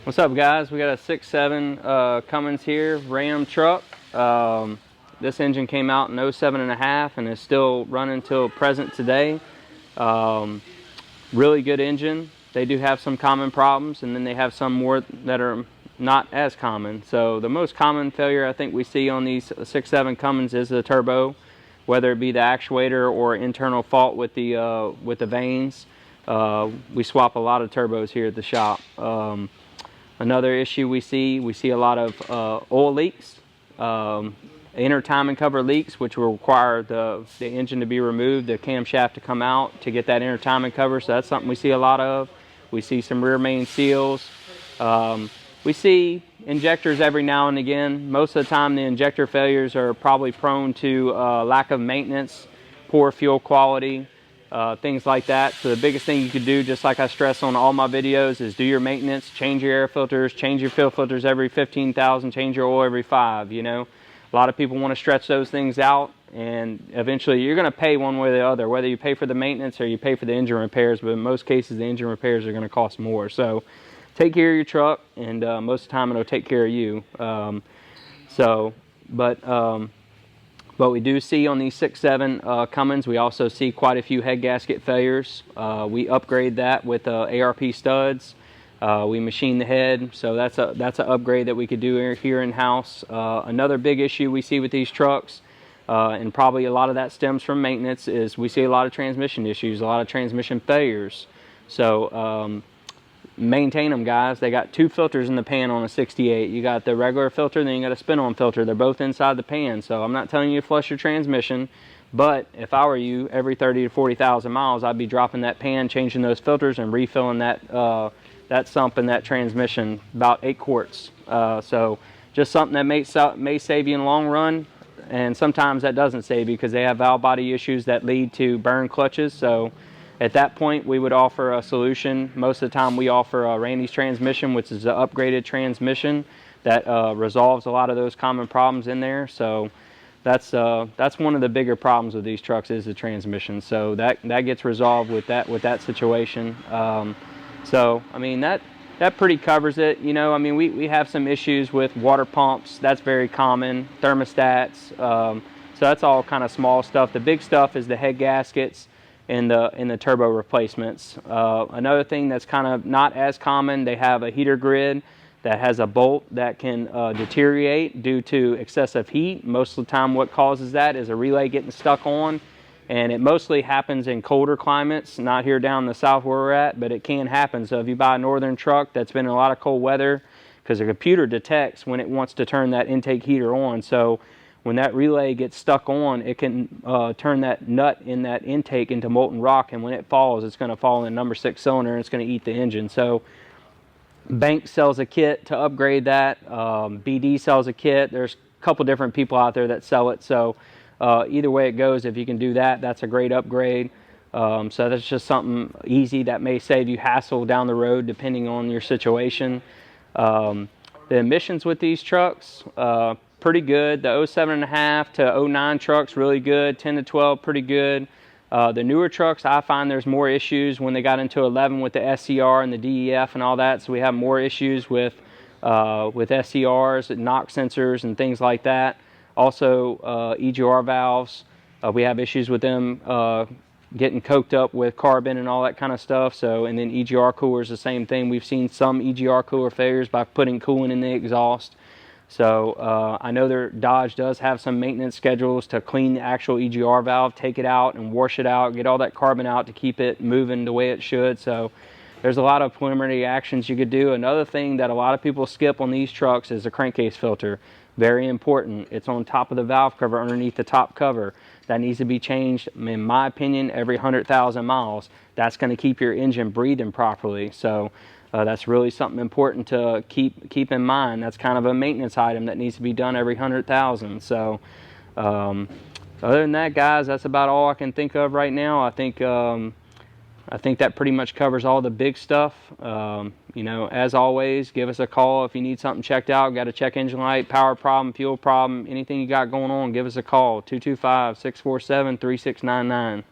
What's up, guys? We got a 6.7 Cummins here, Ram truck. This engine came out in 07.5 and is still running till present today. Really good engine. They do have some common problems, and then they have some more that are not as common. So the most common failure I think we see on these 6.7 Cummins is the turbo, whether it be the actuator or internal fault with the vanes. We swap a lot of turbos here at the shop. Another issue we see a lot of oil leaks, inner timing cover leaks, which will require the engine to be removed, the camshaft to come out to get that inner timing cover. So that's something we see a lot of. We see some rear main seals. We see injectors every now and again. Most of the time the injector failures are probably prone to lack of maintenance, poor fuel quality, things like that. So the biggest thing you could do, just like I stress on all my videos, is do your maintenance, change your air filters, change your fuel filters every 15,000, change your oil every 5, you know. A lot of people want to stretch those things out, and eventually you're going to pay one way or the other, whether you pay for the maintenance or you pay for the engine repairs, but in most cases the engine repairs are going to cost more. So take care of your truck, and most of the time it'll take care of you. But we do see on these 6.7 Cummins, we also see quite a few head gasket failures. We upgrade that with ARP studs. We machine the head, so that's an upgrade that we could do here in-house. Another big issue we see with these trucks, and probably a lot of that stems from maintenance, is we see a lot of transmission issues, a lot of transmission failures. So maintain them, guys. They got 2 filters in the pan on a 68. You got the regular filter, then you got a spin-on filter. They're both inside the pan, so I'm not telling you to flush your transmission, but if I were you, every 30 to 40,000 miles, I'd be dropping that pan, changing those filters, and refilling that sump and that transmission, about 8 quarts. So just something that may save you in the long run, and sometimes that doesn't save you because they have valve body issues that lead to burn clutches. So at that point, we would offer a solution. Most of the time we offer a Randy's transmission, which is an upgraded transmission that resolves a lot of those common problems in there. So that's one of the bigger problems with these trucks, is the transmission. So that gets resolved with that situation. So I mean, that pretty covers it. You know, I mean, we have some issues with water pumps. That's very common. Thermostats. So that's all kind of small stuff. The big stuff is the head gaskets in the turbo replacements. Another thing that's kind of not as common, they have a heater grid that has a bolt that can deteriorate due to excessive heat. Most of the time what causes that is a relay getting stuck on, and it mostly happens in colder climates, not here down in the south where we're at, but it can happen. So if you buy a northern truck that's been in a lot of cold weather, because the computer detects when it wants to turn that intake heater on, so when that relay gets stuck on, it can turn that nut in that intake into molten rock, and when it falls, it's going to fall in the number 6 cylinder, and it's going to eat the engine. So Bank sells a kit to upgrade that. BD sells a kit. There's a couple different people out there that sell it. So either way it goes, if you can do that, that's a great upgrade. So that's just something easy that may save you hassle down the road depending on your situation. The emissions with these trucks, pretty good. The 07.5 to 09 trucks, really good. 10 to 12, pretty good. The newer trucks, I find there's more issues when they got into 11 with the SCR and the DEF and all that. So we have more issues with SCRs and knock sensors and things like that. Also, EGR valves, we have issues with them getting coked up with carbon and all that kind of stuff. So, and then EGR coolers, the same thing. We've seen some EGR cooler failures by putting coolant in the exhaust. So I know Dodge does have some maintenance schedules to clean the actual EGR valve, take it out and wash it out, get all that carbon out to keep it moving the way it should. So there's a lot of preliminary actions you could do. Another thing that a lot of people skip on these trucks is the crankcase filter. Very important. It's on top of the valve cover, underneath the top cover. That needs to be changed, in my opinion, every 100,000 miles. That's going to keep your engine breathing properly. So that's really something important to keep in mind. That's kind of a maintenance item that needs to be done every 100,000. So other than that, guys, that's about all I can think of right now. I think that pretty much covers all the big stuff. You know, as always, give us a call if you need something checked out. Got a check engine light, power problem, fuel problem, anything you got going on, give us a call. 225-647-3699.